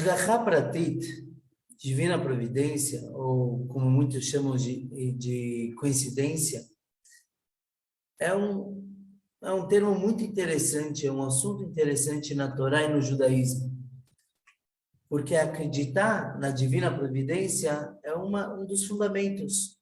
Hashgacha Pratit, divina providência, ou como muitos chamam de coincidência, é um termo muito interessante, é um assunto interessante na Torá e no judaísmo. Porque acreditar na divina providência é um dos fundamentos.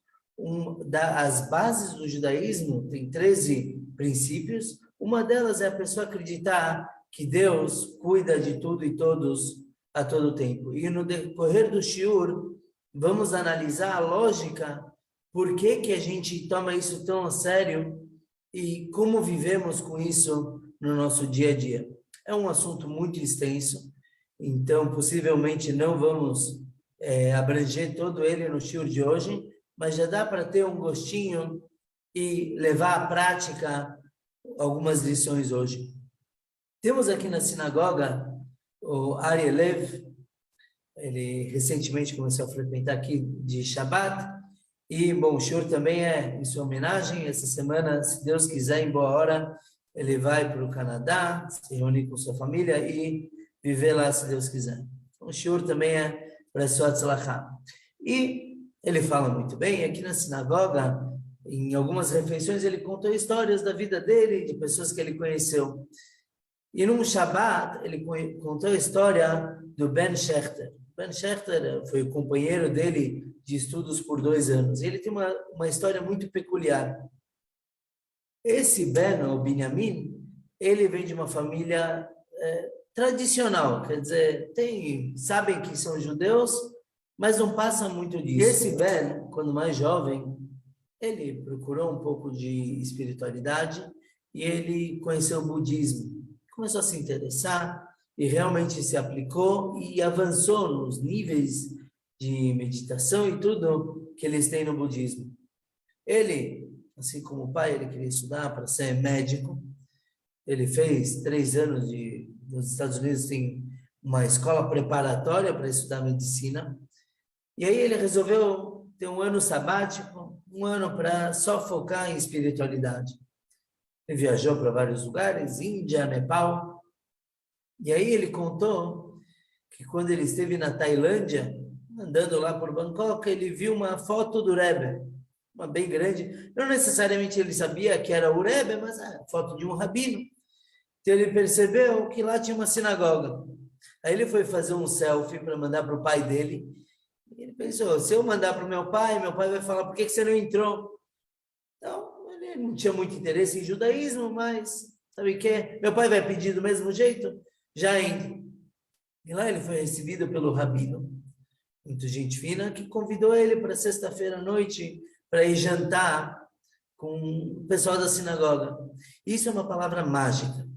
As bases do judaísmo tem 13 princípios. Uma delas é a pessoa acreditar que Deus cuida de tudo e todos a todo tempo. E no decorrer do shiur, vamos analisar a lógica, por que a gente toma isso tão a sério e como vivemos com isso no nosso dia a dia. É um assunto muito extenso, então possivelmente não vamos abranger todo ele no shiur de hoje, mas já dá para ter um gostinho e levar à prática algumas lições hoje. Temos aqui na sinagoga o Ari Lev, ele recentemente começou a frequentar aqui de Shabbat, e bom, o shiur também é em sua homenagem. Essa semana, se Deus quiser, em boa hora, ele vai para o Canadá, se reunir com sua família e viver lá, se Deus quiser. O shiur também é para sua tzlachá. E ele fala muito bem, aqui na sinagoga, em algumas refeições, ele contou histórias da vida dele, de pessoas que ele conheceu. E num Shabbat, ele contou a história do Ben Shechter. Ben Shechter foi o companheiro dele de estudos por 2 anos. Ele tem uma história muito peculiar. Esse Ben, o Binyamin, ele vem de uma família tradicional, quer dizer, sabem que são judeus, mas não passam muito disso. Esse Ben, quando mais jovem, ele procurou um pouco de espiritualidade e ele conheceu o budismo. Começou a se interessar e realmente se aplicou e avançou nos níveis de meditação e tudo que eles têm no budismo. Ele, assim como o pai, ele queria estudar para ser médico. Ele fez 3 anos nos Estados Unidos tem uma escola preparatória para estudar medicina. E aí ele resolveu ter um ano sabático, um ano para só focar em espiritualidade. Ele viajou para vários lugares, Índia, Nepal. E aí ele contou que quando ele esteve na Tailândia, andando lá por Bangkok, ele viu uma foto do Rebbe, uma bem grande. Não necessariamente ele sabia que era o Rebbe, mas a foto de um rabino. Então ele percebeu que lá tinha uma sinagoga. Aí ele foi fazer um selfie para mandar para o pai dele. E ele pensou, se eu mandar para o meu pai vai falar, por que você não entrou? Então, ele não tinha muito interesse em judaísmo, mas sabe o que? Meu pai vai pedir do mesmo jeito? Já entra. E lá ele foi recebido pelo rabino, muito gente fina, que convidou ele para sexta-feira à noite para ir jantar com o pessoal da sinagoga. Isso é uma palavra mágica.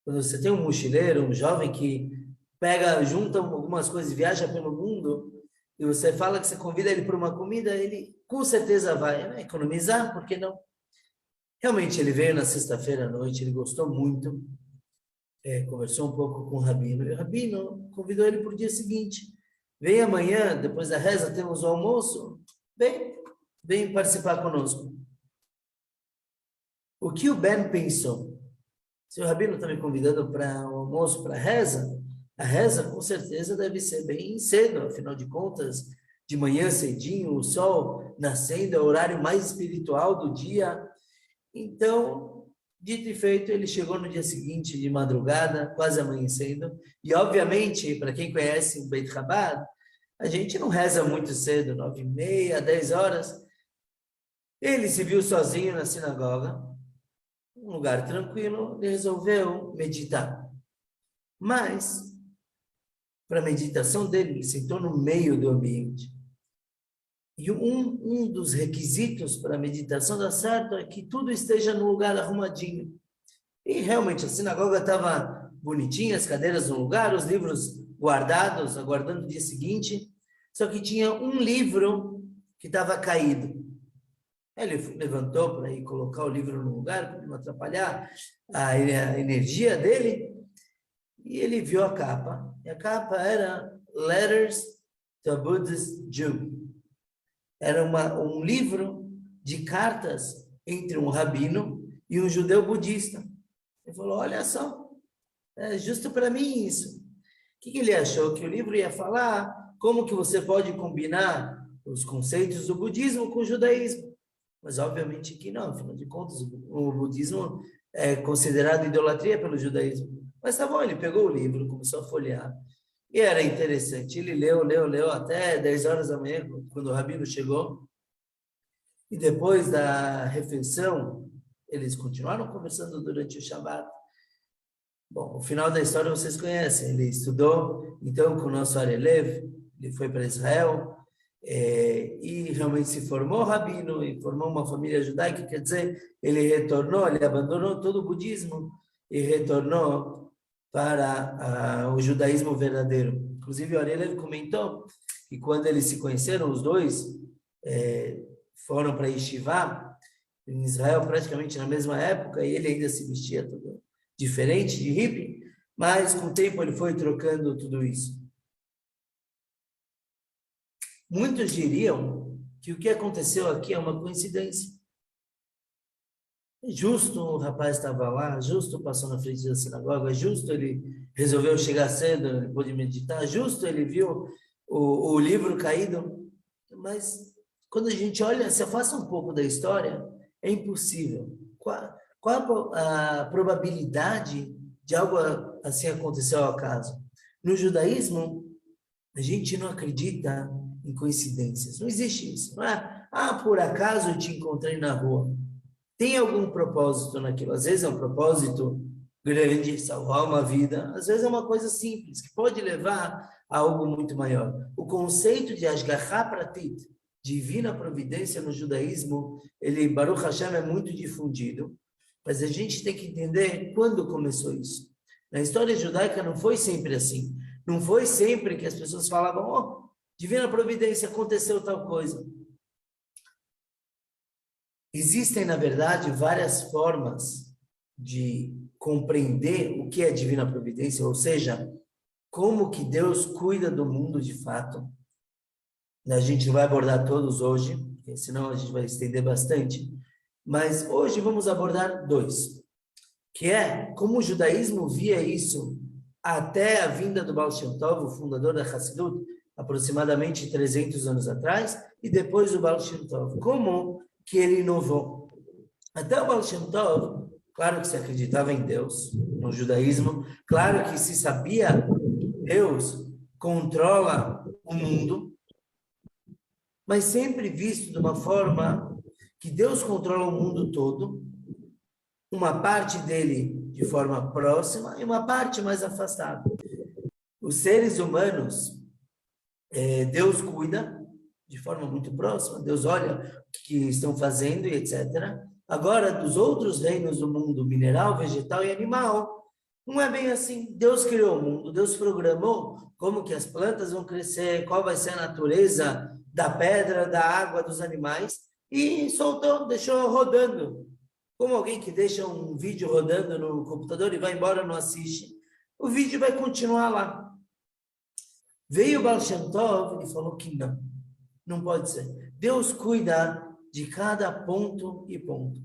Quando você tem um mochileiro, um jovem que junta algumas coisas e viaja pelo mundo, e você fala que você convida ele para uma comida, ele com certeza vai economizar, por que não? Realmente, ele veio na sexta-feira à noite, ele gostou muito, conversou um pouco com o rabino, e o rabino convidou ele para o dia seguinte. Vem amanhã, depois da reza, temos o almoço, vem participar conosco. O que o Ben pensou? Se o rabino está me convidando para o almoço, para a reza com certeza deve ser bem cedo, afinal de contas, de manhã cedinho, o sol nascendo, é o horário mais espiritual do dia. Então, dito e feito, ele chegou no dia seguinte de madrugada, quase amanhecendo, e obviamente, para quem conhece o Beit Chabad, a gente não reza muito cedo, 9h30, 10 horas. Ele se viu sozinho na sinagoga, um lugar tranquilo, ele resolveu meditar. Mas, para a meditação dele, ele sentou no meio do ambiente. E um dos requisitos para a meditação dar certo é que tudo esteja no lugar arrumadinho. E realmente a sinagoga estava bonitinha, as cadeiras no lugar, os livros guardados, aguardando o dia seguinte, só que tinha um livro que estava caído. Ele levantou para ir colocar o livro no lugar, para não atrapalhar a energia dele, e ele viu a capa, e a capa era Letters to a Buddhist Jew. Era um livro de cartas entre um rabino e um judeu budista. Ele falou, olha só, é justo para mim isso. que ele achou? Que o livro ia falar como que você pode combinar os conceitos do budismo com o judaísmo. Mas, obviamente, que não. Afinal de contas, o budismo é considerado idolatria pelo judaísmo. Mas tá bom, ele pegou o livro, começou a folhear. E era interessante. Ele leu até 10 horas da manhã, quando o rabino chegou. E depois da refeição, eles continuaram conversando durante o Shabat. Bom, o final da história vocês conhecem. Ele estudou, então, com o nosso Arelev, ele foi para Israel, e realmente se formou rabino, e formou uma família judaica, quer dizer, ele retornou, ele abandonou todo o budismo e retornou para o judaísmo verdadeiro. Inclusive, o Arelev comentou que quando eles se conheceram, os dois foram para Yeshiva, em Israel, praticamente na mesma época, e ele ainda se vestia todo diferente de hippie, mas com o tempo ele foi trocando tudo isso. Muitos diriam que o que aconteceu aqui é uma coincidência. Justo o rapaz estava lá, justo passou na frente da sinagoga, justo ele resolveu chegar cedo, ele pôde meditar, justo ele viu o livro caído. Mas quando a gente olha, se afasta um pouco da história, é impossível. Qual a probabilidade de algo assim acontecer ao acaso? No judaísmo, a gente não acredita em coincidências. Não existe isso. Não é, por acaso eu te encontrei na rua. Tem algum propósito naquilo. Às vezes é um propósito grande, salvar uma vida. Às vezes é uma coisa simples, que pode levar a algo muito maior. O conceito de Ashgaha Pratit, divina providência no judaísmo, ele, Baruch Hashem, é muito difundido. Mas a gente tem que entender quando começou isso. Na história judaica não foi sempre assim. Não foi sempre que as pessoas falavam, divina providência, aconteceu tal coisa. Existem, na verdade, várias formas de compreender o que é divina providência, ou seja, como que Deus cuida do mundo de fato. A gente não vai abordar todos hoje, porque senão a gente vai estender bastante, mas hoje vamos abordar dois, que é como o judaísmo via isso até a vinda do Baal Shem Tov, o fundador da Hassidut, aproximadamente 300 anos atrás, e depois do Baal Shem Tov. Como que ele inovou? Até o Baal Shem Tov, claro que se acreditava em Deus, no judaísmo, claro que se sabia Deus controla o mundo, mas sempre visto de uma forma que Deus controla o mundo todo, uma parte dele de forma próxima e uma parte mais afastada. Os seres humanos, Deus cuida de forma muito próxima, Deus olha o que estão fazendo e etc. Agora, dos outros reinos do mundo, mineral, vegetal e animal, não é bem assim. Deus criou o mundo, Deus programou como que as plantas vão crescer, qual vai ser a natureza da pedra, da água, dos animais, e soltou, deixou rodando. Como alguém que deixa um vídeo rodando no computador e vai embora, não assiste, o vídeo vai continuar lá. Veio o Baal Shem Tov e falou que não pode ser. Deus cuida de cada ponto e ponto.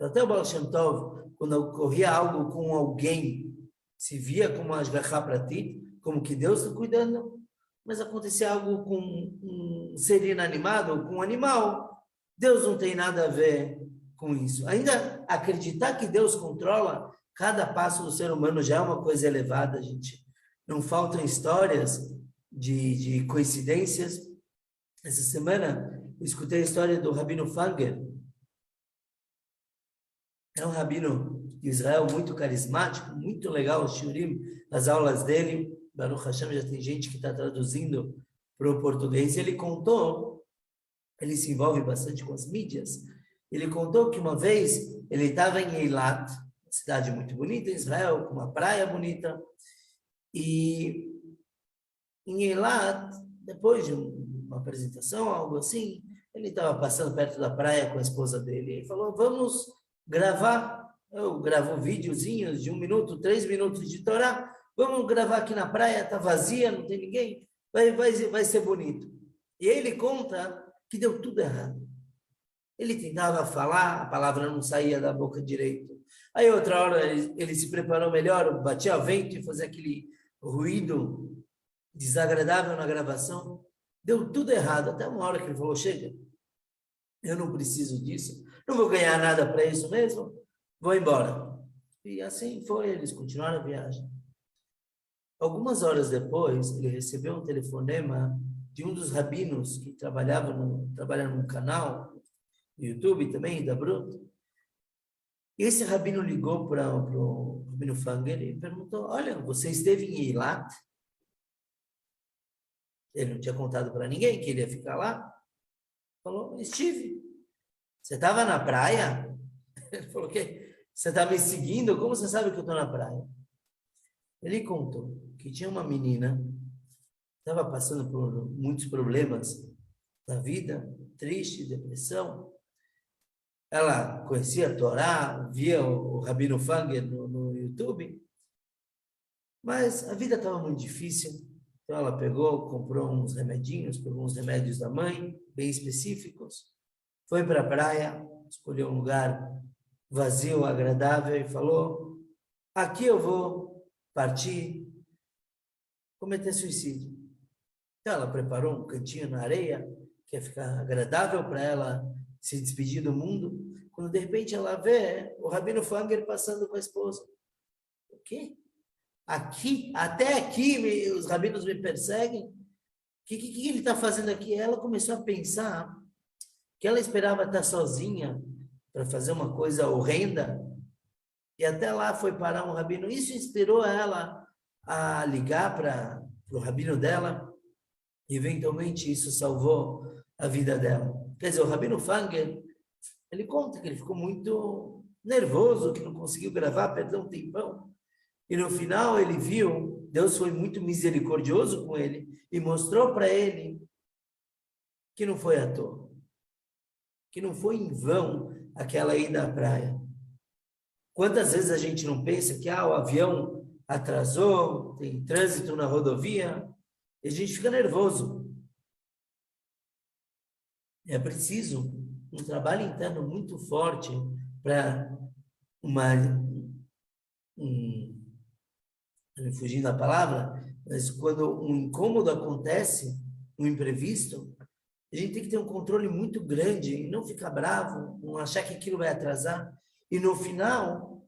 Até o Baal Shem Tov, quando ocorria algo com alguém, se via como Ashgaha Pratit, como que Deus está cuidando, mas acontecia algo com um ser inanimado, com um animal, Deus não tem nada a ver com isso. Ainda acreditar que Deus controla cada passo do ser humano já é uma coisa elevada, gente. Não faltam histórias de coincidências. Essa semana eu escutei a história do Rabino Fanger. É um rabino de Israel muito carismático, muito legal, o shiurim, as aulas dele. Baruch Hashem, já tem gente que está traduzindo para o português. Ele contou, ele se envolve bastante com as mídias, ele contou que uma vez ele estava em Eilat, uma cidade muito bonita em Israel, com uma praia bonita, e em Eilat, depois de uma apresentação, algo assim, ele estava passando perto da praia com a esposa dele, e falou, vamos gravar, eu gravo videozinhos de 1 minuto, 3 minutos de Torá, vamos gravar aqui na praia, está vazia, não tem ninguém, vai ser bonito. E ele conta que deu tudo errado. Ele tentava falar, a palavra não saía da boca direito. Aí outra hora ele se preparou melhor, batia vento e fazia ruído desagradável na gravação. Deu tudo errado, até uma hora que ele falou, chega, eu não preciso disso, não vou ganhar nada para isso mesmo, vou embora. E assim foi, eles continuaram a viagem. Algumas horas depois, ele recebeu um telefonema de um dos rabinos que trabalha num canal no YouTube também, da Bruto. E esse rabino ligou para o Rabino Fanger e perguntou, olha, você esteve em Eilat? Ele não tinha contado para ninguém que ele ia ficar lá. Falou, estive. Você estava na praia? Ele falou, o quê? Você está me seguindo? Como você sabe que eu estou na praia? Ele contou que tinha uma menina, estava passando por muitos problemas da vida, triste, depressão. Ela conhecia a Torá, via o Rabino Fanger no YouTube, mas a vida estava muito difícil. Então ela pegou, comprou uns remedinhos, pegou uns remédios da mãe, bem específicos, foi para a praia, escolheu um lugar vazio, agradável e falou, aqui eu vou partir, cometer suicídio. Então ela preparou um cantinho na areia, que ia ficar agradável para ela se despedir do mundo, quando de repente ela vê o Rabino Fanger passando com a esposa. O quê? Aqui, até aqui, os rabinos me perseguem? O que ele está fazendo aqui? Ela começou a pensar que ela esperava estar sozinha para fazer uma coisa horrenda, e até lá foi parar um rabino. Isso inspirou ela a ligar para o rabino dela, e eventualmente isso salvou a vida dela. Quer dizer, o Rabino Fanger, ele conta que ele ficou muito nervoso, que não conseguiu gravar, perdeu um tempão. E no final ele viu, Deus foi muito misericordioso com ele e mostrou para ele que não foi à toa, que não foi em vão aquela ida à praia. Quantas vezes a gente não pensa que o avião atrasou, tem trânsito na rodovia, e a gente fica nervoso. É preciso um trabalho interno muito forte para me fugindo da palavra, mas quando um incômodo acontece, um imprevisto, a gente tem que ter um controle muito grande e não ficar bravo, não achar que aquilo vai atrasar. E no final,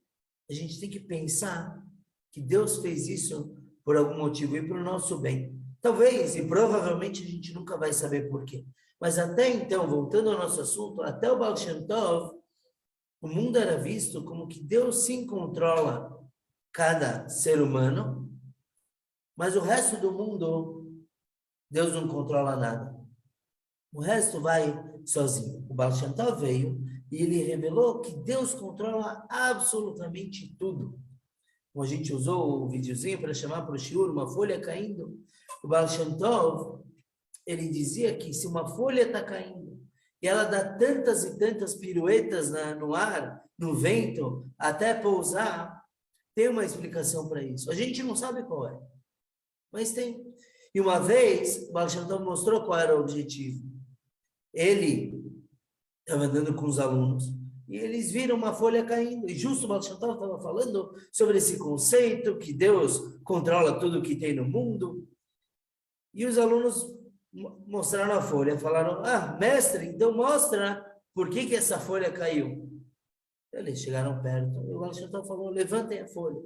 a gente tem que pensar que Deus fez isso por algum motivo e para o nosso bem. Talvez, e provavelmente a gente nunca vai saber por quê. Mas até então, voltando ao nosso assunto, até o Baal Shem Tov, o mundo era visto como que Deus sim controla cada ser humano, mas o resto do mundo, Deus não controla nada. O resto vai sozinho. O Baal Shem Tov veio e ele revelou que Deus controla absolutamente tudo. Como a gente usou o videozinho para chamar para o shiur, uma folha caindo, o Baal Shem Tov, ele dizia que se uma folha está caindo e ela dá tantas e tantas piruetas no ar, no vento, até pousar, tem uma explicação para isso. A gente não sabe qual é, mas tem. E uma vez, o Baal Shem Tov mostrou qual era o objetivo. Ele estava andando com os alunos e eles viram uma folha caindo. E justo o Baal Shem Tov estava falando sobre esse conceito que Deus controla tudo que tem no mundo. E os alunos mostraram a folha, falaram, mestre, então mostra por que essa folha caiu. Eles chegaram perto, e o Baal Shem Tov falou, levantem a folha.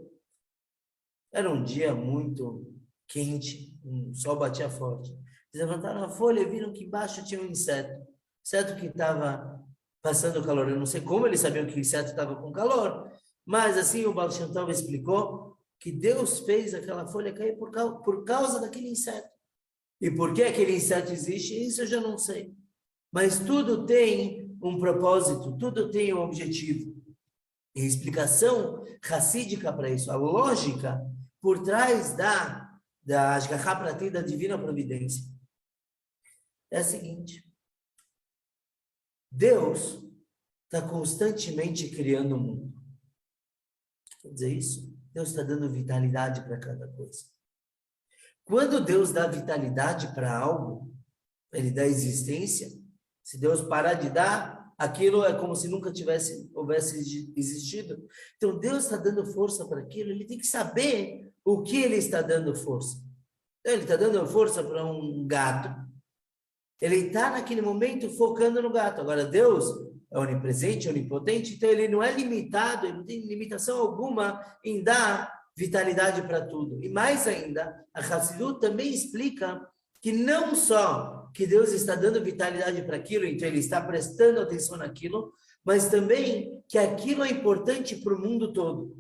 Era um dia muito quente, o sol batia forte. Eles levantaram a folha e viram que embaixo tinha um inseto. Inseto que estava passando calor. Eu não sei como eles sabiam que o inseto estava com calor, mas assim o Baal Shem Tov explicou que Deus fez aquela folha cair por causa daquele inseto. E por que aquele inseto existe, isso eu já não sei. Mas tudo tem um propósito, tudo tem um objetivo. E a explicação racídica para isso, a lógica por trás da Ashgaha Pratei, da Divina Providência, é a seguinte. Deus está constantemente criando o mundo. Quer dizer isso? Deus está dando vitalidade para cada coisa. Quando Deus dá vitalidade para algo, ele dá existência. Se Deus parar de dar, aquilo é como se nunca houvesse existido. Então, Deus está dando força para aquilo, ele tem que saber o que ele está dando força. Então, ele está dando força para um gato. Ele está naquele momento focando no gato. Agora, Deus é onipresente, onipotente, então ele não é limitado, ele não tem limitação alguma em dar vitalidade para tudo. E mais ainda, a Hassidut também explica que não só que Deus está dando vitalidade para aquilo, então ele está prestando atenção naquilo, mas também que aquilo é importante para o mundo todo.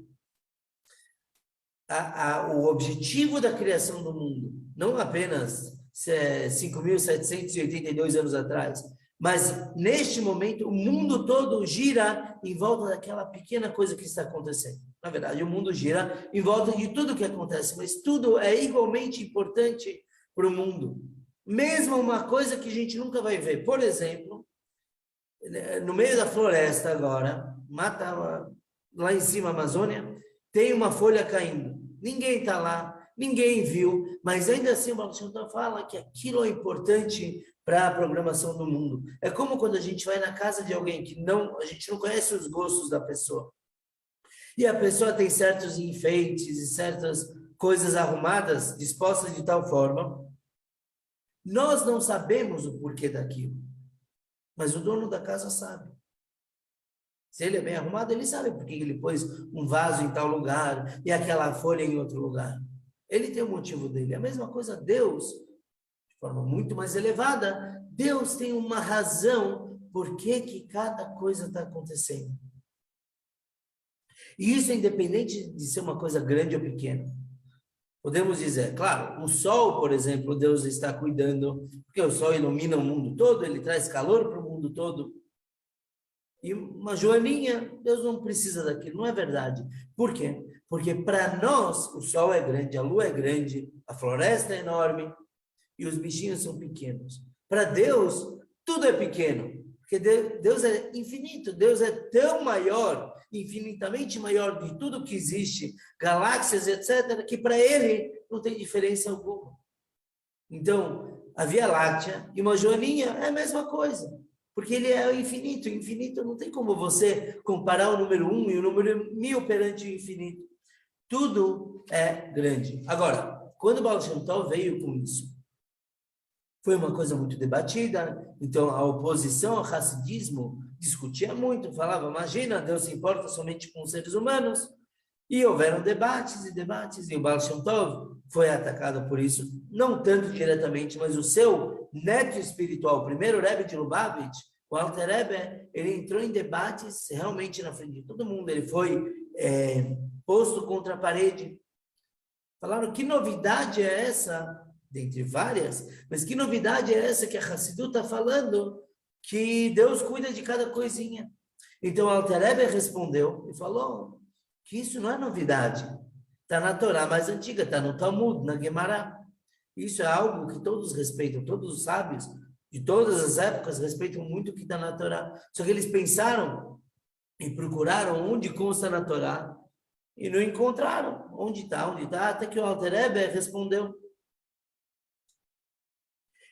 O objetivo da criação do mundo, não apenas 5.782 anos atrás, mas neste momento o mundo todo gira em volta daquela pequena coisa que está acontecendo. Na verdade, o mundo gira em volta de tudo que acontece, mas tudo é igualmente importante para o mundo. Mesmo uma coisa que a gente nunca vai ver. Por exemplo, no meio da floresta agora, lá em cima, Amazônia, tem uma folha caindo. Ninguém está lá, ninguém viu, mas ainda assim o Baal Shem Tov fala que aquilo é importante para a programação do mundo. É como quando a gente vai na casa de alguém que a gente não conhece os gostos da pessoa. E a pessoa tem certos enfeites e certas coisas arrumadas, dispostas de tal forma. Nós não sabemos o porquê daquilo, mas o dono da casa sabe. Se ele é bem arrumado, ele sabe porque ele pôs um vaso em tal lugar e aquela folha em outro lugar. Ele tem o motivo dele. A mesma coisa, Deus, de forma muito mais elevada, Deus tem uma razão por que cada coisa está acontecendo. E isso é independente de ser uma coisa grande ou pequena. Podemos dizer, claro, o sol, por exemplo, Deus está cuidando, porque o sol ilumina o mundo todo, ele traz calor para o mundo todo. E uma joaninha, Deus não precisa daquilo, não é verdade. Por quê? Porque para nós o sol é grande, a lua é grande, a floresta é enorme e os bichinhos são pequenos. Para Deus, tudo é pequeno, porque Deus é infinito, Deus é tão maior, infinitamente maior de tudo que existe, galáxias, etc., que para Ele não tem diferença alguma. Então, a Via Láctea e uma joaninha é a mesma coisa. Porque ele é infinito. Infinito não tem como você comparar o número 1 e o número 1000 perante o infinito. Tudo é grande. Agora, quando o Baal Shem Tov veio com isso, foi uma coisa muito debatida. Então, a oposição ao hassidismo discutia muito. Falava, imagina, Deus se importa somente com os seres humanos. E houveram debates e debates. E o Baal Shem Tov foi atacado por isso. Não tanto diretamente, mas o seu neto espiritual, o primeiro Rebbe de Lubavitch, o Alter Rebbe, ele entrou em debates realmente na frente de todo mundo. Ele foi posto contra a parede. Falaram, que novidade é essa, dentre várias, mas que novidade é essa que a Hassidut está falando, que Deus cuida de cada coisinha. Então o Alter Rebbe respondeu e falou que isso não é novidade. Está na Torá mais antiga, está no Talmud, na Gemara. Isso é algo que todos respeitam, todos os sábios de todas as épocas respeitam muito o que está na Torá. Só que eles pensaram e procuraram onde consta na Torá e não encontraram onde está, até que o Alter Rebbe respondeu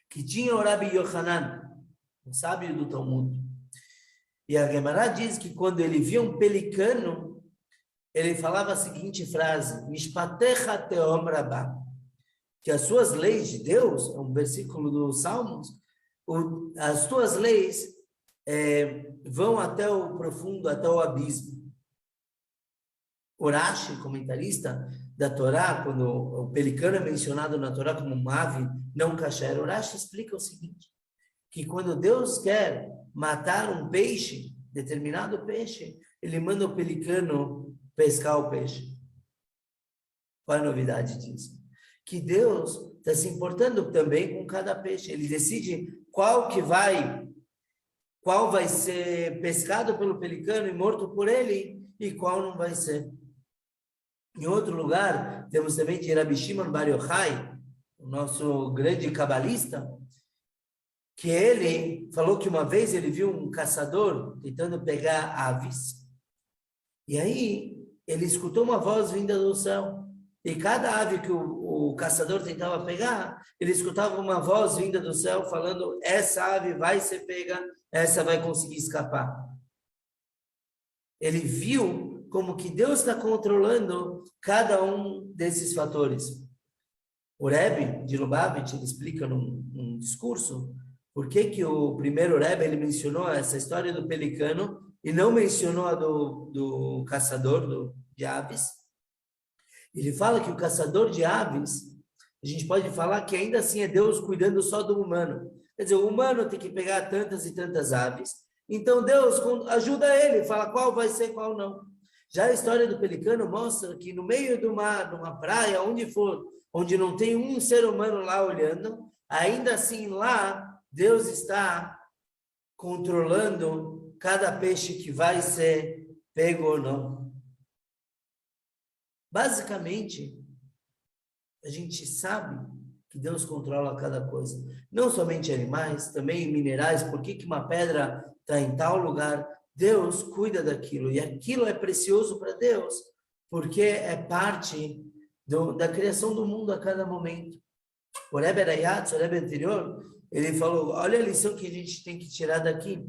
que tinha o Rabi Yohanan, um sábio do Talmud. E a Gemara diz que quando ele via um pelicano, ele falava a seguinte frase, Mishpatecha teom rabá, que as suas leis de Deus, é um versículo dos Salmos, as tuas leis vão até o profundo, até o abismo. Urashi, comentarista da Torá, quando o pelicano é mencionado na Torá como uma ave não kasher, Urashi explica o seguinte, que quando Deus quer matar um peixe, determinado peixe, ele manda o pelicano pescar o peixe. Qual é a novidade disso? Que Deus está se importando também com cada peixe. Ele decide qual vai ser pescado pelo pelicano e morto por ele e qual não vai ser. Em outro lugar, temos também de Rabi Shimon Bar Yochai, o nosso grande cabalista, que ele falou que uma vez ele viu um caçador tentando pegar aves. E aí ele escutou uma voz vinda do céu. E cada ave que o caçador tentava pegar, ele escutava uma voz vinda do céu falando, essa ave vai ser pega, essa vai conseguir escapar. Ele viu como que Deus está controlando cada um desses fatores. O Rebbe de Lubavitch, ele explica num discurso por que o primeiro Rebbe ele mencionou essa história do pelicano e não mencionou a do caçador de aves. Ele fala que o caçador de aves, a gente pode falar que ainda assim é Deus cuidando só do humano. Quer dizer, o humano tem que pegar tantas e tantas aves. Então Deus ajuda ele, fala qual vai ser, qual não. Já a história do pelicano mostra que no meio do mar, numa praia, onde for, onde não tem um ser humano lá olhando, ainda assim lá Deus está controlando cada peixe que vai ser pego ou não. Basicamente, a gente sabe que Deus controla cada coisa. Não somente animais, também minerais. Por que uma pedra está em tal lugar? Deus cuida daquilo. E aquilo é precioso para Deus, porque é parte da criação do mundo a cada momento. O Rebbe Rayatz, o Rebbe anterior, ele falou, olha a lição que a gente tem que tirar daqui.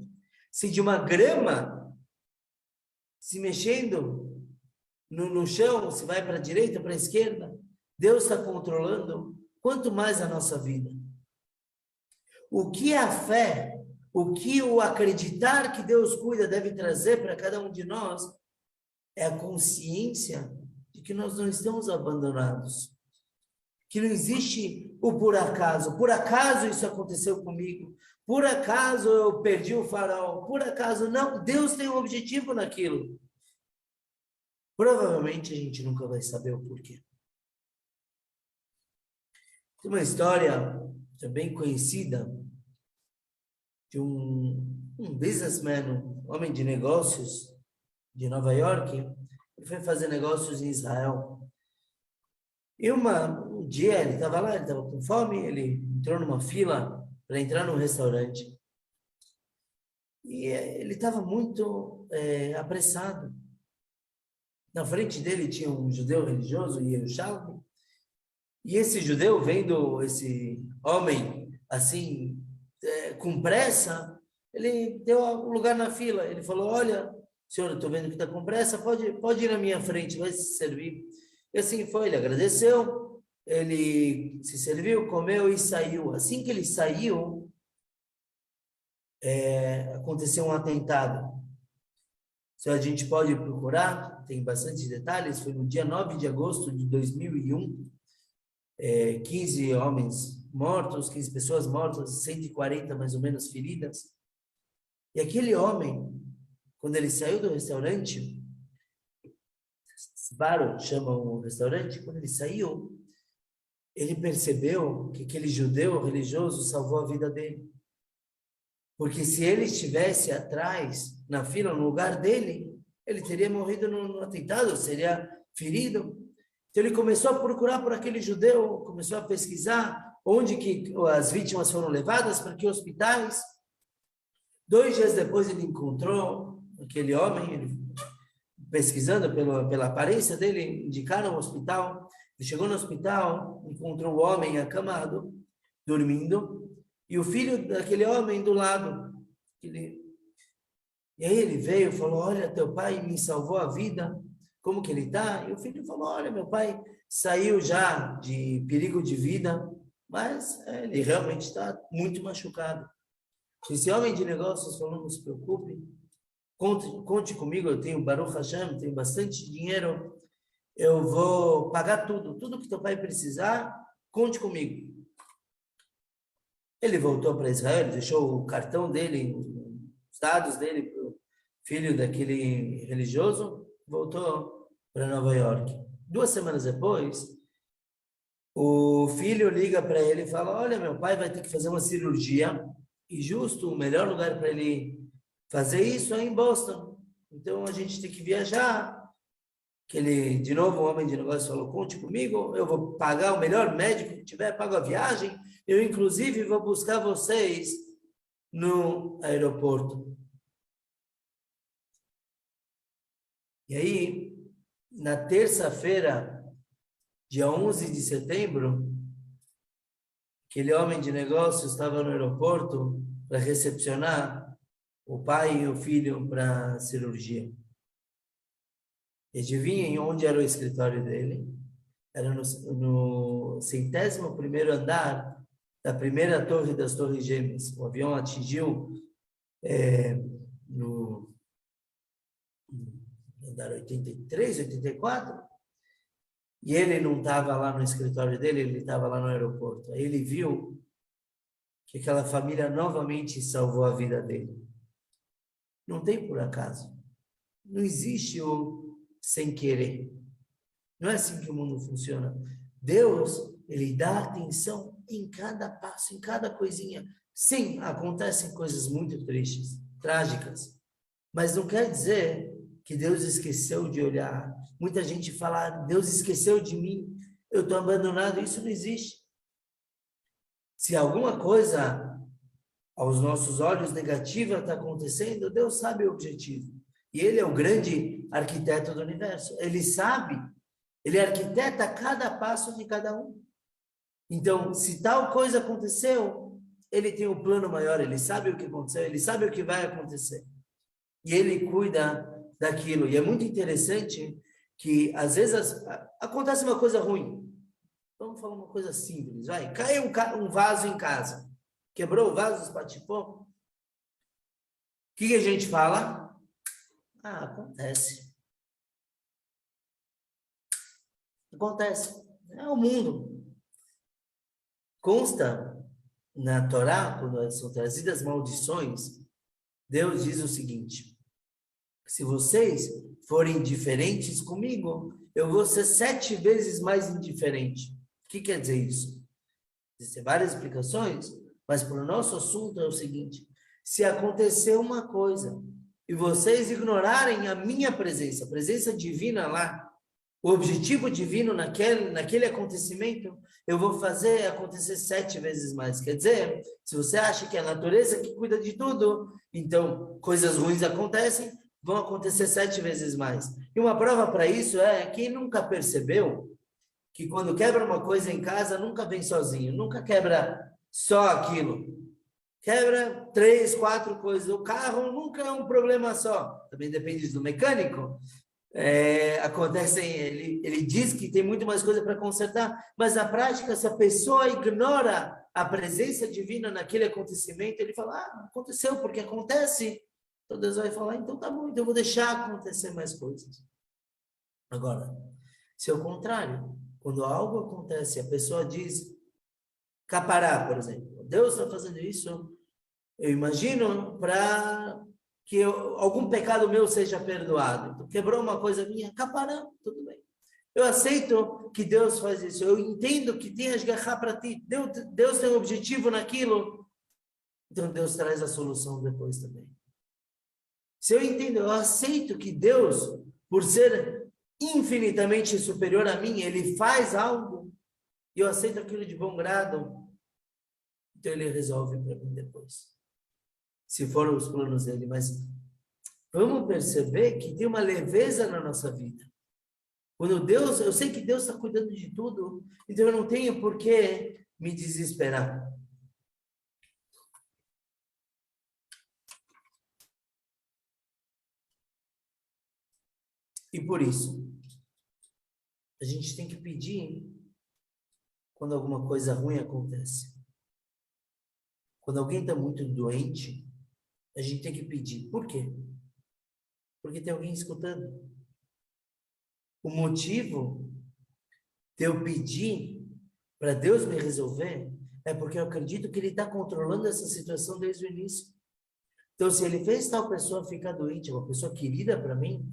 Se de uma grama se mexendo no chão, se vai para a direita, para a esquerda, Deus está controlando, quanto mais a nossa vida. O que a fé, o que o acreditar que Deus cuida deve trazer para cada um de nós, é a consciência de que nós não estamos abandonados. Que não existe o por acaso. Por acaso isso aconteceu comigo. Por acaso eu perdi o farol. Por acaso não. Deus tem um objetivo naquilo. Provavelmente a gente nunca vai saber o porquê. Tem uma história bem conhecida de um businessman, um homem de negócios de Nova York. Ele foi fazer negócios em Israel. E um dia ele estava lá, ele estava com fome, ele entrou numa fila para entrar num restaurante. E ele estava muito apressado. Na frente dele tinha um judeu religioso, Yerushalmi. E esse judeu, vendo esse homem assim, com pressa, ele deu um lugar na fila. Ele falou, olha, senhor, eu estou vendo que está com pressa, pode ir na minha frente, vai se servir. E assim foi, ele agradeceu, ele se serviu, comeu e saiu. Assim que ele saiu, aconteceu um atentado. Se a gente pode procurar, tem bastante detalhes, foi no dia 9 de agosto de 2001, 15 homens mortos, 15 pessoas mortas, 140 mais ou menos feridas. E aquele homem, quando ele saiu do restaurante, Sbarro chama o restaurante, quando ele saiu, ele percebeu que aquele judeu religioso salvou a vida dele. Porque se ele estivesse atrás, na fila, no lugar dele, ele teria morrido no atentado, seria ferido. Então ele começou a procurar por aquele judeu, começou a pesquisar onde que as vítimas foram levadas, para que hospitais. 2 dias depois ele encontrou aquele homem, ele, pesquisando pela aparência dele, indicaram o hospital. Ele chegou no hospital, encontrou o homem acamado, dormindo, e o filho daquele homem do lado. E aí ele veio e falou, olha, teu pai me salvou a vida, como que ele está? E o filho falou, olha, meu pai saiu já de perigo de vida, mas ele realmente está muito machucado. Esse homem de negócios falou, não se preocupe, conte comigo, eu tenho Baruch Hashem, tenho bastante dinheiro, eu vou pagar tudo que teu pai precisar, conte comigo. Ele voltou para Israel, deixou o cartão dele, os dados dele para o filho daquele religioso, voltou para Nova York. 2 semanas depois, o filho liga para ele e fala, olha, meu pai vai ter que fazer uma cirurgia, e justo o melhor lugar para ele fazer isso é em Boston. Então a gente tem que viajar. Que ele, de novo, o homem de negócio falou, conte comigo, eu vou pagar o melhor médico que tiver, pago a viagem, eu inclusive vou buscar vocês no aeroporto. E aí, na terça-feira, dia 11 de setembro, aquele homem de negócio estava no aeroporto para recepcionar o pai e o filho para a cirurgia. E adivinhem onde era o escritório dele? Era no 101º andar da primeira torre das Torres Gêmeas. O avião atingiu no andar 83, 84, e ele não estava lá no escritório dele, ele estava lá no aeroporto. Aí ele viu que aquela família novamente salvou a vida dele. Não tem por acaso. Não existe o sem querer. Não é assim que o mundo funciona. Deus, ele dá atenção em cada passo, em cada coisinha. Sim, acontecem coisas muito tristes, trágicas, mas não quer dizer que Deus esqueceu de olhar. Muita gente fala, Deus esqueceu de mim, eu estou abandonado. Isso não existe. Se alguma coisa aos nossos olhos negativa está acontecendo, Deus sabe o objetivo. E Ele é o grande arquiteto do universo. Ele sabe, Ele arquiteta cada passo de cada um. Então, se tal coisa aconteceu, Ele tem um plano maior, Ele sabe o que aconteceu, Ele sabe o que vai acontecer. E Ele cuida daquilo. E é muito interessante que, às vezes, acontece uma coisa ruim. Vamos falar uma coisa simples, vai. Caiu um vaso em casa. Quebrou o vaso, espatifou. O que a gente fala? Ah, acontece. Acontece. É o mundo. Consta na Torá, quando são trazidas maldições, Deus diz o seguinte: se vocês forem indiferentes comigo, eu vou ser 7 vezes mais indiferente. O que quer dizer isso? Existem várias explicações, mas para o nosso assunto é o seguinte: se acontecer uma coisa e vocês ignorarem a minha presença, a presença divina lá, o objetivo divino naquele acontecimento, eu vou fazer acontecer 7 vezes mais. Quer dizer, se você acha que é a natureza que cuida de tudo, então coisas ruins acontecem, vão acontecer 7 vezes mais. E uma prova para isso é quem nunca percebeu que quando quebra uma coisa em casa, nunca vem sozinho, nunca quebra só aquilo. Quebra 3, 4 coisas. O carro nunca é um problema só. Também depende do mecânico. Ele diz que tem muito mais coisa para consertar, mas na prática, se a pessoa ignora a presença divina naquele acontecimento, ele fala, aconteceu porque acontece. Então Deus vai falar, então tá bom, então eu vou deixar acontecer mais coisas. Agora, se é o contrário, quando algo acontece, a pessoa diz, capará, por exemplo, Deus está fazendo isso, eu imagino, para que algum pecado meu seja perdoado. Então, quebrou uma coisa minha, capará, tudo bem. Eu aceito que Deus faz isso, eu entendo que tem asgarrar para ti, Deus tem um objetivo naquilo, então Deus traz a solução depois também. Se eu entendo, eu aceito que Deus, por ser infinitamente superior a mim, ele faz algo, e eu aceito aquilo de bom grado, então ele resolve para mim depois. Se foram os planos dele, mas vamos perceber que tem uma leveza na nossa vida. Quando Deus, eu sei que Deus está cuidando de tudo, então eu não tenho por que me desesperar. E por isso, a gente tem que pedir quando alguma coisa ruim acontece. Quando alguém está muito doente, a gente tem que pedir. Por quê? Porque tem alguém escutando. O motivo de eu pedir para Deus me resolver é porque eu acredito que Ele está controlando essa situação desde o início. Então, se Ele fez tal pessoa ficar doente, uma pessoa querida para mim,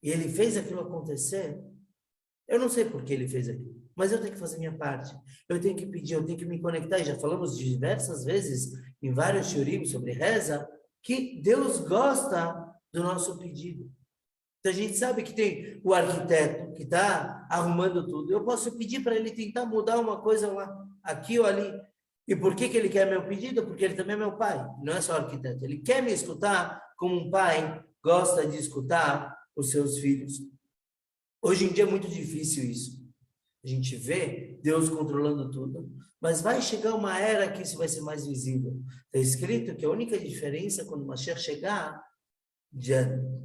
e Ele fez aquilo acontecer, eu não sei por que Ele fez aquilo, mas eu tenho que fazer minha parte. Eu tenho que pedir, eu tenho que me conectar. E já falamos diversas vezes, em vários shiurim sobre reza, que Deus gosta do nosso pedido. Então, a gente sabe que tem o arquiteto que está arrumando tudo. Eu posso pedir para ele tentar mudar uma coisa lá, aqui ou ali. E por que ele quer meu pedido? Porque ele também é meu pai, não é só arquiteto. Ele quer me escutar como um pai gosta de escutar os seus filhos. Hoje em dia é muito difícil isso. A gente vê Deus controlando tudo, mas vai chegar uma era que isso vai ser mais visível. Está escrito que a única diferença quando o Mashiach chegar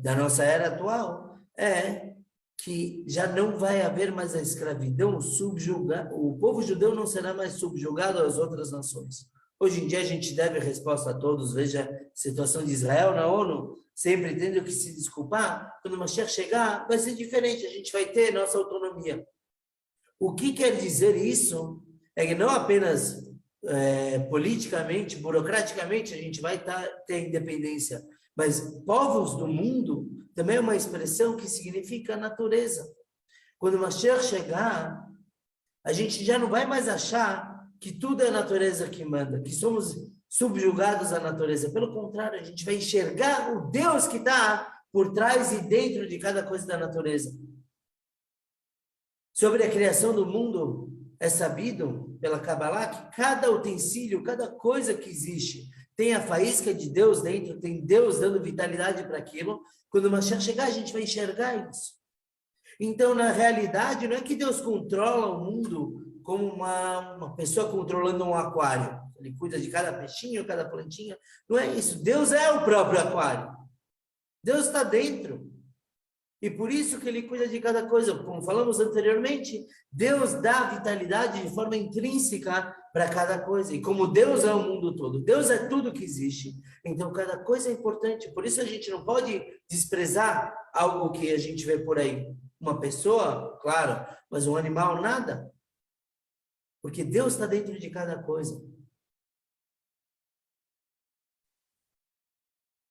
da nossa era atual é que já não vai haver mais a escravidão, o povo judeu não será mais subjugado às outras nações. Hoje em dia a gente deve resposta a todos, veja a situação de Israel na ONU, sempre tendo que se desculpar, quando o Mashiach chegar, vai ser diferente, a gente vai ter nossa autonomia. O que quer dizer isso? É que não apenas politicamente, burocraticamente, a gente vai ter independência, mas povos do mundo também é uma expressão que significa natureza. Quando o Mashiach chegar, a gente já não vai mais achar que tudo é a natureza que manda, que somos subjugados à natureza. Pelo contrário, a gente vai enxergar o Deus que está por trás e dentro de cada coisa da natureza. Sobre a criação do mundo, é sabido pela Kabbalah que cada utensílio, cada coisa que existe, tem a faísca de Deus dentro, tem Deus dando vitalidade para aquilo. Quando o Mashiach chegar, a gente vai enxergar isso. Então, na realidade, não é que Deus controla o mundo como uma pessoa controlando um aquário. Ele cuida de cada peixinho, cada plantinha. Não é isso. Deus é o próprio aquário. Deus está dentro. E por isso que ele cuida de cada coisa. Como falamos anteriormente, Deus dá vitalidade de forma intrínseca para cada coisa. E como Deus é o mundo todo, Deus é tudo que existe. Então, cada coisa é importante. Por isso a gente não pode desprezar algo que a gente vê por aí. Uma pessoa, claro, mas um animal, nada. Porque Deus está dentro de cada coisa.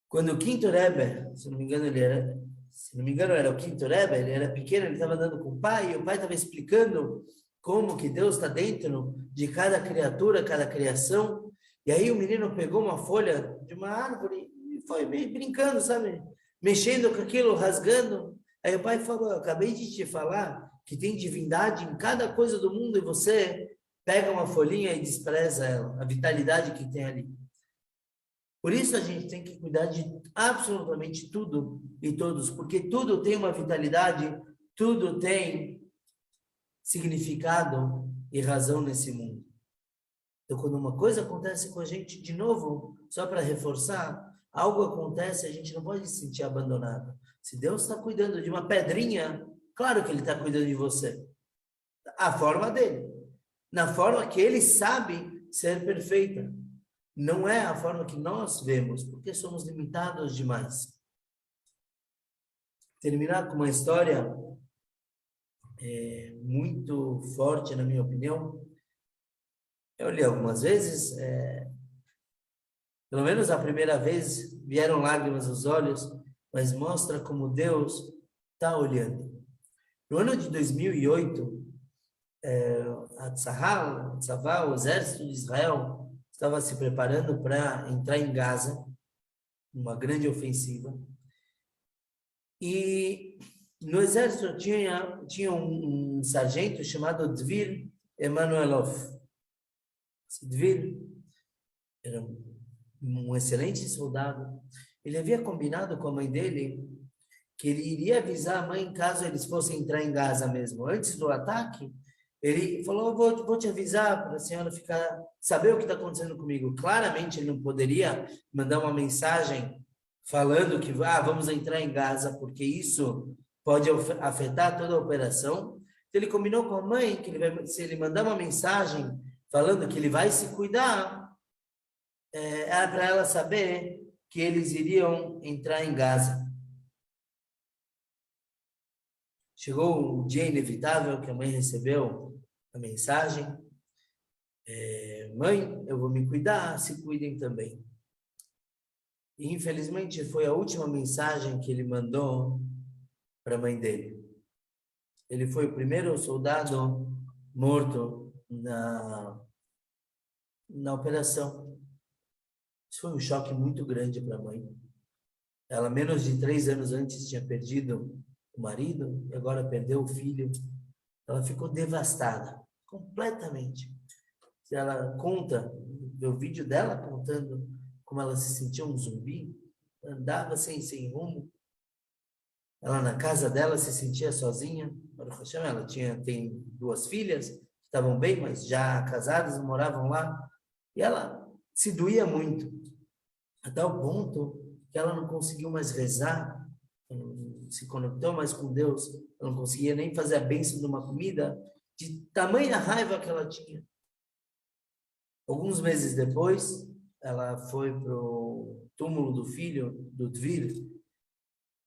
Quando o quinto Rebbe, se não me engano, era o quinto Rebbe, ele era pequeno, ele estava andando com o pai, e o pai estava explicando como que Deus está dentro de cada criatura, cada criação. E aí o menino pegou uma folha de uma árvore e foi brincando, sabe? Mexendo com aquilo, rasgando. Aí o pai falou, eu acabei de te falar que tem divindade em cada coisa do mundo e você pega uma folhinha e despreza ela, a vitalidade que tem ali. Por isso a gente tem que cuidar de absolutamente tudo e todos, porque tudo tem uma vitalidade, tudo tem significado e razão nesse mundo. Então, quando uma coisa acontece com a gente, de novo, só para reforçar, algo acontece, a gente não pode se sentir abandonado. Se Deus está cuidando de uma pedrinha, claro que Ele está cuidando de você. A forma dele. Na forma que Ele sabe ser perfeita. Não é a forma que nós vemos, porque somos limitados demais. Terminar com uma história muito forte, na minha opinião. Eu li algumas vezes, pelo menos a primeira vez, vieram lágrimas aos olhos, mas mostra como Deus está olhando. No ano de 2008, a Tzavá, o exército de Israel, estava se preparando para entrar em Gaza, uma grande ofensiva. E no exército tinha um sargento chamado Dvir Emanuelov. Esse Dvir era um excelente soldado. Ele havia combinado com a mãe dele que ele iria avisar a mãe caso eles fossem entrar em Gaza mesmo. Antes do ataque, ele falou, vou te avisar para a senhora saber o que está acontecendo comigo. Claramente ele não poderia mandar uma mensagem falando que vamos entrar em Gaza, porque isso pode afetar toda a operação. Então ele combinou com a mãe que se ele mandar uma mensagem falando que ele vai se cuidar, era para ela saber que eles iriam entrar em Gaza. Chegou o dia inevitável que a mãe recebeu a mensagem. Mãe, eu vou me cuidar, se cuidem também. E infelizmente foi a última mensagem que ele mandou para a mãe dele. Ele foi o primeiro soldado morto na operação. Isso foi um choque muito grande para a mãe. Ela, menos de 3 anos antes, tinha perdido o marido e agora perdeu o filho. Ela ficou devastada, completamente. Ela conta, o vídeo dela contando como ela se sentia um zumbi, andava sem rumo. Ela na casa dela se sentia sozinha. Ela tem 2 filhas que estavam bem, mas já casadas, moravam lá. E ela se doía muito, a tal ponto que ela não conseguiu mais rezar. ela não se conectou mais com Deus, ela não conseguia nem fazer a bênção de uma comida, de tamanha raiva que ela tinha. Alguns meses depois, ela foi para o túmulo do filho, do Dvir,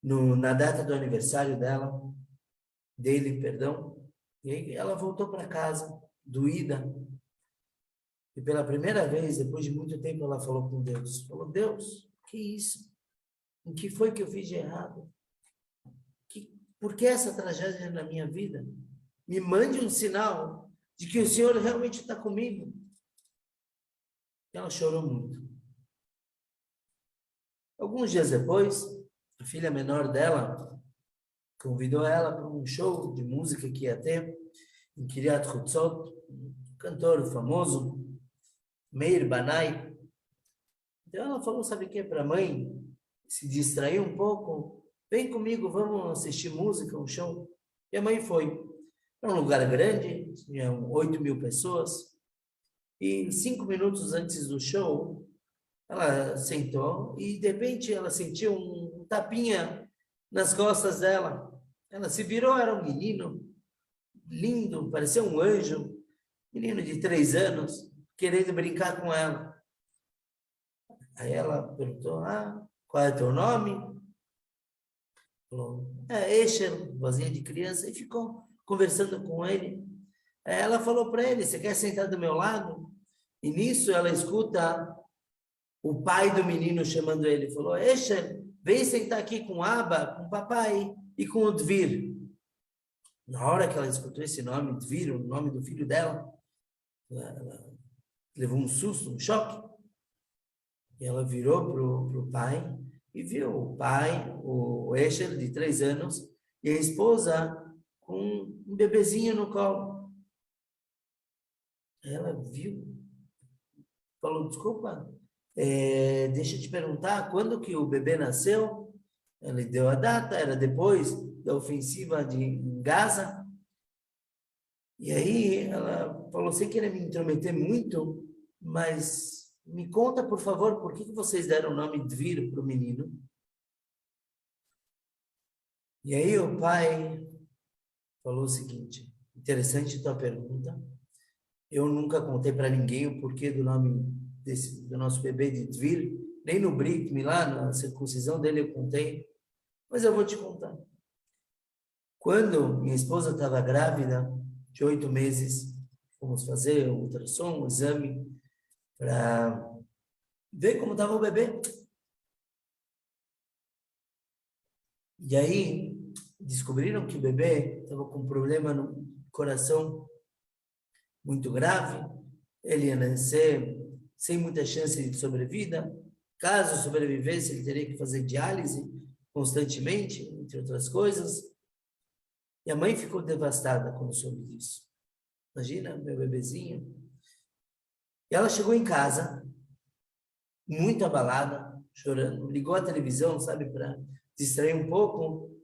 na data do aniversário dele, perdão, e aí ela voltou para casa, doída, e pela primeira vez, depois de muito tempo, ela falou com Deus, falou, Deus, que isso? O que foi que eu fiz de errado? Por que essa tragédia na minha vida? Me mande um sinal de que o Senhor realmente está comigo. Ela chorou muito. Alguns dias depois, a filha menor dela convidou ela para um show de música que ia ter em Kiryat Hutzot, um cantor famoso, Meir Banai. Então ela falou, sabe o que, para a mãe se distrair um pouco, vem comigo, vamos assistir música, um show. E a mãe foi. Era um lugar grande, tinham 8.000 pessoas, e 5 minutos antes do show, ela sentou e, de repente, ela sentiu um tapinha nas costas dela. Ela se virou, era um menino lindo, parecia um anjo, menino de 3 anos, querendo brincar com ela. Aí ela perguntou, qual é o teu nome? Falou, Escher, vozinha de criança, e ficou conversando com ele. Aí ela falou para ele, você quer sentar do meu lado? E nisso ela escuta o pai do menino chamando ele, falou, Escher, vem sentar aqui com o Abba, com o papai e com o Dvir. Na hora que ela escutou esse nome, Dvir, o nome do filho dela, ela levou um susto, um choque. E ela virou pro pai e viu o pai, o Escher, de 3 anos, e a esposa com um bebezinho no colo. Ela viu, falou, desculpa, deixa eu te perguntar, quando que o bebê nasceu? Ela deu a data, era depois da ofensiva em Gaza. E aí ela falou, sem querer me intrometer muito, mas me conta, por favor, por que vocês deram o nome Dvir para o menino? E aí o pai falou o seguinte, interessante tua pergunta, eu nunca contei para ninguém o porquê do nome do nosso bebê de Dvir, nem no Brit Milá, na circuncisão dele eu contei, mas eu vou te contar. Quando minha esposa estava grávida, de 8 meses, fomos fazer um ultrassom, um exame, para ver como estava o bebê. E aí, descobriram que o bebê estava com um problema no coração muito grave, ele ia nascer sem muita chance de sobrevida. Caso sobrevivesse, ele teria que fazer diálise constantemente, entre outras coisas. E a mãe ficou devastada quando soube disso. Imagina, meu bebezinho. E ela chegou em casa, muito abalada, chorando, ligou a televisão, sabe, para distrair um pouco.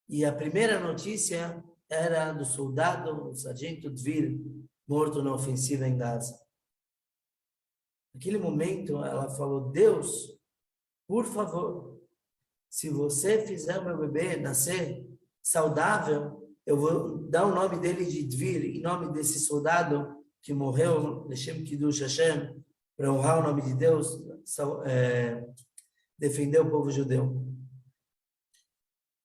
E a primeira notícia era do soldado, o sargento Dvir, morto na ofensiva em Gaza. Naquele momento, ela falou, Deus, por favor, se você fizer o meu bebê nascer saudável, eu vou dar o nome dele de Dvir, em nome desse soldado que morreu, Leshem Kiddush Hashem, para honrar o nome de Deus, defender o povo judeu.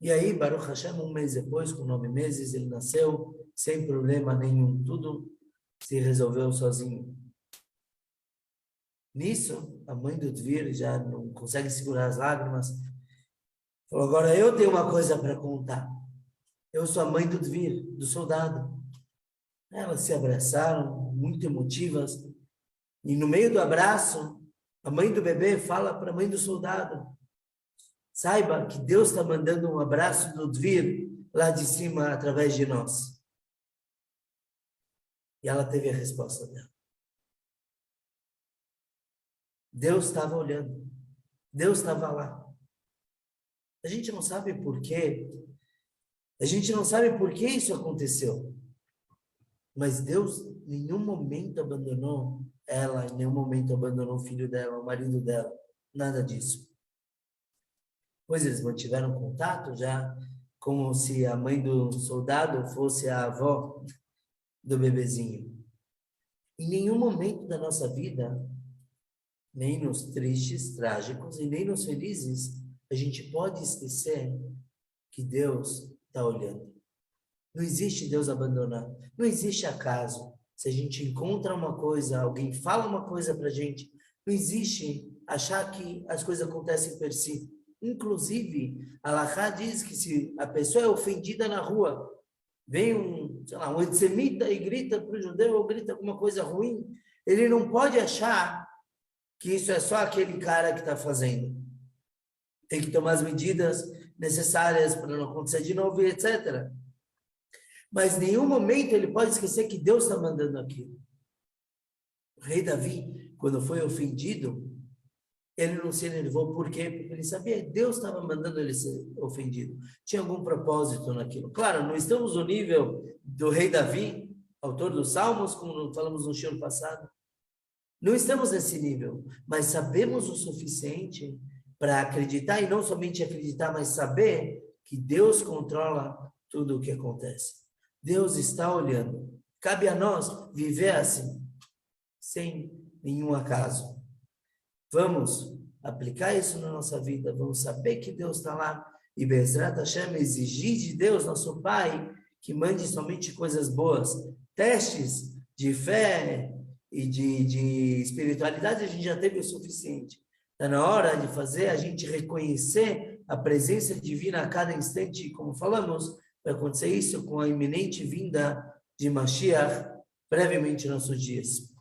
E aí, Baruch Hashem, um mês depois, com 9 meses, ele nasceu, sem problema nenhum, tudo se resolveu sozinho. Nisso, a mãe do Dvir já não consegue segurar as lágrimas. Falou, agora eu tenho uma coisa para contar. Eu sou a mãe do Dvir, do soldado. Elas se abraçaram, muito emotivas. E no meio do abraço, a mãe do bebê fala para a mãe do soldado, saiba que Deus está mandando um abraço do Dvir lá de cima através de nós. E ela teve a resposta dela. Deus estava olhando. Deus estava lá. A gente não sabe por quê. A gente não sabe por que isso aconteceu. Mas Deus em nenhum momento abandonou ela, em nenhum momento abandonou o filho dela, o marido dela. Nada disso. Pois eles mantiveram contato já, como se a mãe do soldado fosse a avó do bebezinho. Em nenhum momento da nossa vida, nem nos tristes, trágicos e nem nos felizes, a gente pode esquecer que Deus está olhando. Não existe Deus abandonado. Não existe acaso. Se a gente encontra uma coisa, alguém fala uma coisa para a gente, não existe achar que as coisas acontecem por si. Inclusive, a Alahá diz que se a pessoa é ofendida na rua, vem sei lá, um antissemita e grita para o judeu ou grita alguma coisa ruim, ele não pode achar que isso é só aquele cara que está fazendo. Tem que tomar as medidas necessárias para não acontecer de novo, etc. Mas em nenhum momento ele pode esquecer que Deus está mandando aquilo. O rei Davi, quando foi ofendido, ele não se enervou. Por quê? Porque ele sabia que Deus estava mandando ele ser ofendido. Tinha algum propósito naquilo. Claro, não estamos no nível do rei Davi, autor dos Salmos, como falamos no show passado. Não estamos nesse nível, mas sabemos o suficiente para acreditar, e não somente acreditar, mas saber que Deus controla tudo o que acontece. Deus está olhando. Cabe a nós viver assim, sem nenhum acaso. Vamos aplicar isso na nossa vida, vamos saber que Deus está lá, e Bezrat Hashem, exigir de Deus, nosso Pai, que mande somente coisas boas. Testes de fé e de espiritualidade a gente já teve o suficiente. Está na hora de fazer a gente reconhecer a presença divina a cada instante, como falamos, vai acontecer isso com a iminente vinda de Mashiach brevemente em nossos dias.